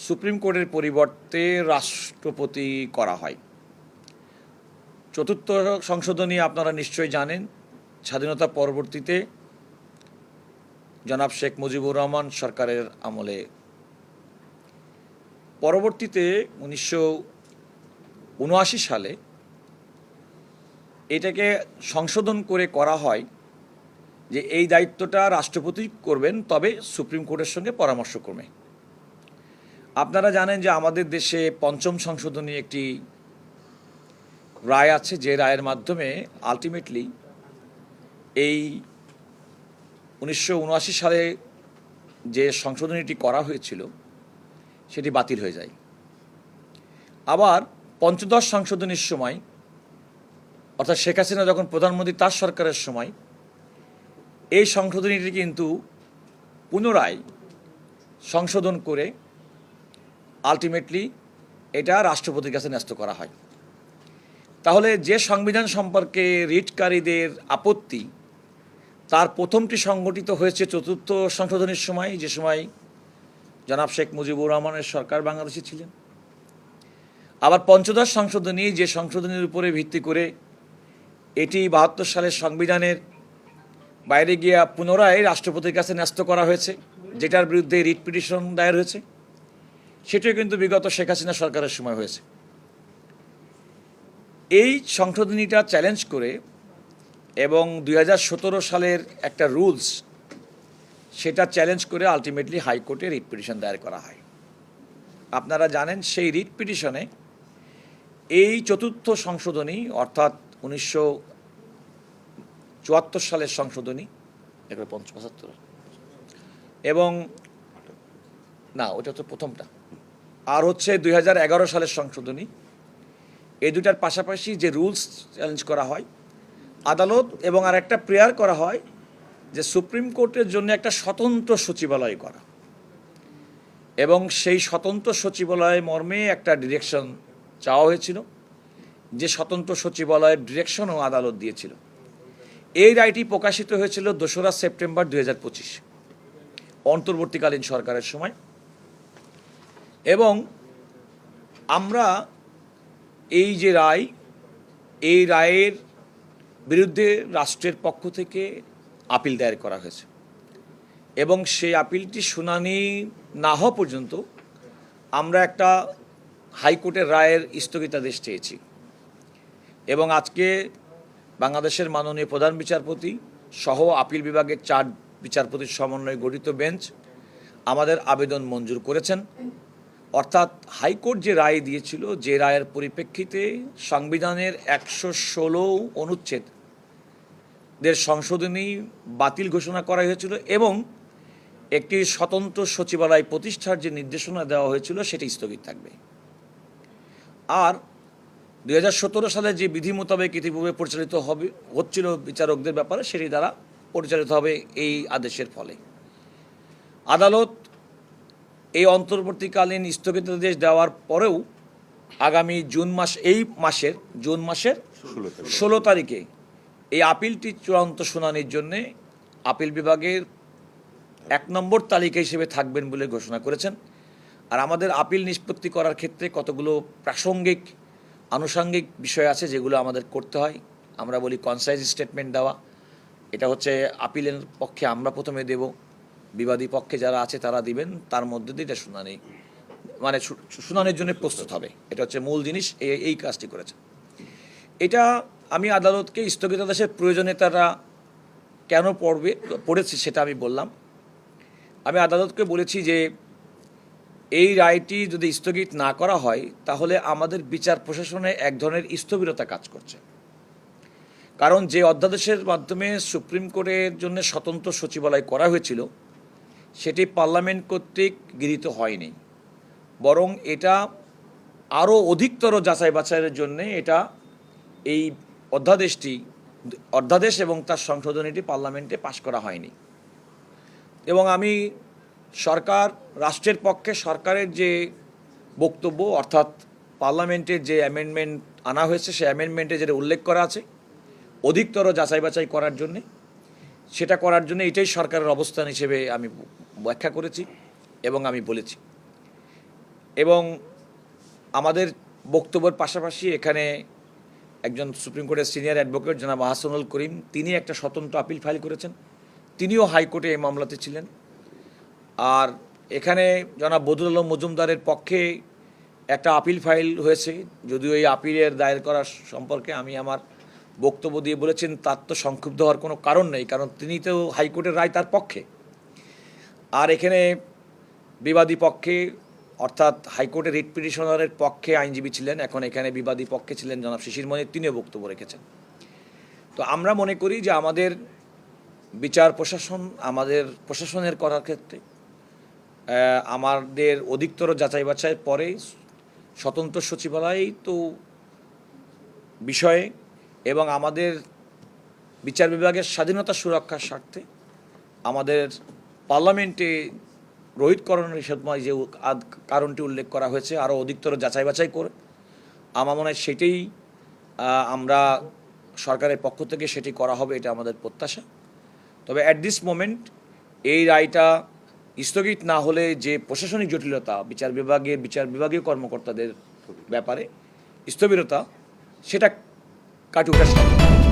Supreme কোর্টের পরিবর্তে রাষ্ট্রপতি করা হয়। চতুর্থ সংশোধনী আপনারা নিশ্চয়ই জানেন, স্বাধীনতা পরবর্তীতে জনাব শেখ মুজিবুর রহমান সরকারের আমলে পরবর্তীতে 1979 সালে এটাকে সংশোধন করে করা হয় যে এই দায়িত্বটা রাষ্ট্রপতি করবেন, তবে সুপ্রিম কোর্টের সঙ্গে পরামর্শক্রমে। আপনারা জানেন যে আমাদের দেশে পঞ্চম সংশোধনী একটি রায় আছে, যে রায়ের মাধ্যমে আলটিমেটলি এই 1979 সালে যে সংশোধনীটি করা হয়েছিল সেটি বাতিল হয়ে যায়। আবার পঞ্চদশ সংশোধনীর সময়, অর্থাৎ শেখ হাসিনা যখন প্রধানমন্ত্রী তার সরকারের সময়, এই সংশোধনীটি কিন্তু পুনরায় সংশোধন করে আলটিমেটলি এটা রাষ্ট্রপতির কাছে ন্যস্ত করা হয়। তাহলে যে সংবিধান সম্পর্কে রিটকারীদের আপত্তি, তার প্রথমটি সংগঠিত হয়েছে চতুর্থ সংশোধনীর সময়, যে সময় জনাব শেখ মুজিবুর রহমানের সরকার বাংলাদেশে ছিলেন। আবার পঞ্চদশ সংশোধনী, যে সংশোধনীর উপরে ভিত্তি করে এটি 72 সালের সংবিধানের বাইরে গিয়ে পুনরায় রাষ্ট্রপতির কাছে ন্যস্ত করা হয়েছে, যেটার বিরুদ্ধে রিট পিটিশন দায়ের হয়েছে, সেটিও কিন্তু বিগত শেখ হাসিনা সরকারের সময় হয়েছে। এই সংশোধনীটা চ্যালেঞ্জ করে এবং 2017 সালের একটা রুলস, সেটা চ্যালেঞ্জ করে আলটিমেটলি হাইকোর্টে রিট পিটিশন দায়ের করা হয়। আপনারা জানেন সেই রিট পিটিশনে এই চতুর্থ সংশোধনী, অর্থাৎ 1974 সালের সংশোধনী, 75 এবং না, ওটা তো প্রথমটা, আর হচ্ছে 2011 সালের সংশোধনী, এই দুটার পাশাপাশি যে রুলস চ্যালেঞ্জ করা হয় আদালত, এবং আর একটা প্রেয়ার করা হয় যে সুপ্রিম কোর্টের জন্য একটা স্বতন্ত্র সচিবালয় করা, এবং সেই স্বতন্ত্র সচিবালয় মর্মে একটা ডিরেকশন চাওয়া হয়েছিল, যে স্বতন্ত্র সচিবালয়ের ডিরেকশনও আদালত দিয়েছিল। এই রায়টি প্রকাশিত হয়েছিল 2রা সেপ্টেম্বর 2025 অন্তর্বর্তীকালীন সরকারের সময়। এবং আমরা এই যে রায়, এই রায়ের বিরুদ্ধে রাষ্ট্রের পক্ষ থেকে আপিল দায়ের করা হয়েছে, এবং সেই আপিলটি শুনানি না হওয়া পর্যন্ত আমরা একটা হাইকোর্টের রায়ের স্থগিতাদেশ চেয়েছি। এবং আজকে বাংলাদেশের মাননীয় প্রধান বিচারপতি সহ আপিল বিভাগের 4 বিচারপতির সমন্বয়ে গঠিত বেঞ্চ আমাদের আবেদন মঞ্জুর করেছেন। অর্থাৎ হাইকোর্ট যে রায় দিয়েছিল, যে রায়ের পরিপ্রেক্ষিতে সংবিধানের 116 অনুচ্ছেদের সংশোধনী বাতিল ঘোষণা করা হয়েছিল এবং একটি স্বতন্ত্র সচিবালয় প্রতিষ্ঠার যে নির্দেশনা দেওয়া হয়েছিল সেটি স্থগিত থাকবে। আর 2017 সালে যে বিধি মোতাবেক ইতিপূর্বে পরিচালিত হচ্ছিল বিচারকদের ব্যাপারে, সেটি দ্বারা পরিচালিত হবে এই আদেশের ফলে। আদালত এই অন্তর্বর্তীকালীন স্থগিতাদেশ দেওয়ার পরেও আগামী জুন মাসের 16 তারিখে এই আপিলটি চূড়ান্ত শুনানির জন্যে আপিল বিভাগের 1 নম্বর তালিকা হিসেবে থাকবেন বলে ঘোষণা করেছেন। আর আমাদের আপিল নিষ্পত্তি করার ক্ষেত্রে কতগুলো প্রাসঙ্গিক আনুষঙ্গিক বিষয় আছে যেগুলো আমাদের করতে হয়। আমরা বলি কনসাইজ স্টেটমেন্ট দেওয়া, এটা হচ্ছে আপিলের পক্ষে আমরা প্রথমে দেব, বিবাদী পক্ষে যারা আছে তারা দিবেন, তার মধ্যে দিয়ে এটা শুনানির জন্য প্রস্তুত হবে। এটা হচ্ছে মূল জিনিস, এই কাজটি করেছে। এটা আমি আদালতকে স্থগিতাদেশের প্রয়োজনীয়তাটা কেন পড়েছি সেটা আমি বললাম। আমি আদালতকে বলেছি যে এই রায়টি যদি স্থগিত না করা হয় তাহলে আমাদের বিচার প্রশাসনে এক ধরনের স্থবিরতা কাজ করছে। কারণ যে অধ্যাদেশের মাধ্যমে সুপ্রিম কোর্টের জন্য স্বতন্ত্র সচিবালয় করা হয়েছিল সেটি পার্লামেন্ট কর্তৃক গৃহীত হয়নি, বরং এটা আরও অধিকতর যাচাই বাছাইয়ের জন্যে এটা এই অধ্যাদেশ এবং তার সংশোধনীটি পার্লামেন্টে পাশ করা হয়নি। এবং আমি রাষ্ট্রের পক্ষে সরকারের যে বক্তব্য, অর্থাৎ পার্লামেন্টের যে অ্যামেন্ডমেন্ট আনা হয়েছে, সেই অ্যামেন্ডমেন্টে যেটা উল্লেখ করা আছে অধিকতর যাচাই বাছাই করার জন্যে, সেটা করার জন্য এটাই সরকারের অবস্থান হিসেবে আমি ব্যাখ্যা করেছি এবং আমি বলেছি। এবং আমাদের বক্তব্যের পাশাপাশি এখানে একজন সুপ্রিম কোর্টের সিনিয়র অ্যাডভোকেট জনাব আহসানুল করিম, তিনি একটা স্বতন্ত্র আপিল ফাইল করেছেন, তিনিও হাইকোর্টে এই মামলাতে ছিলেন। আর এখানে জনাব বদরুল আলম মজুমদারের পক্ষে একটা আপিল ফাইল হয়েছে, যদিও এই আপিলের দায়ের করা সম্পর্কে আমি আমার বক্তব্য দিয়ে বলেছেন তার তো সংক্ষুব্ধ হওয়ার কোনো কারণ নেই, কারণ তিনি তো হাইকোর্টের রায় তার পক্ষে। আর এখানে বিবাদী পক্ষে অর্থাৎ হাইকোর্টের রিট পিটিশনারের পক্ষে আইনজীবী ছিলেন, এখন এখানে বিবাদী পক্ষে ছিলেন জনাব শিশির মনির, তিনিও বক্তব্য রেখেছেন। তো আমরা মনে করি যে আমাদের বিচার প্রশাসন, আমাদের প্রশাসনের করার ক্ষেত্রে আমাদের অধিকতর যাচাই বাছাইয়ের পরে স্বতন্ত্র সচিবালয় তো বিষয়ে এবং আমাদের বিচার বিভাগের স্বাধীনতা সুরক্ষার স্বার্থে আমাদের পার্লামেন্টে রোহিতকরণের সময় যে কারণটি উল্লেখ করা হয়েছে আরও অধিকতর যাচাই বাছাই করে আমার মনে হয় সেটাই আমরা সরকারের পক্ষ থেকে সেটি করা হবে, এটা আমাদের প্রত্যাশা। তবে অ্যাট দিস মোমেন্ট এই রায়টা স্থগিত না হলে যে প্রশাসনিক জটিলতা বিচার বিভাগীয় কর্মকর্তাদের ব্যাপারে স্থবিরতা, সেটা কাটিয়ে ওঠা সম্ভব।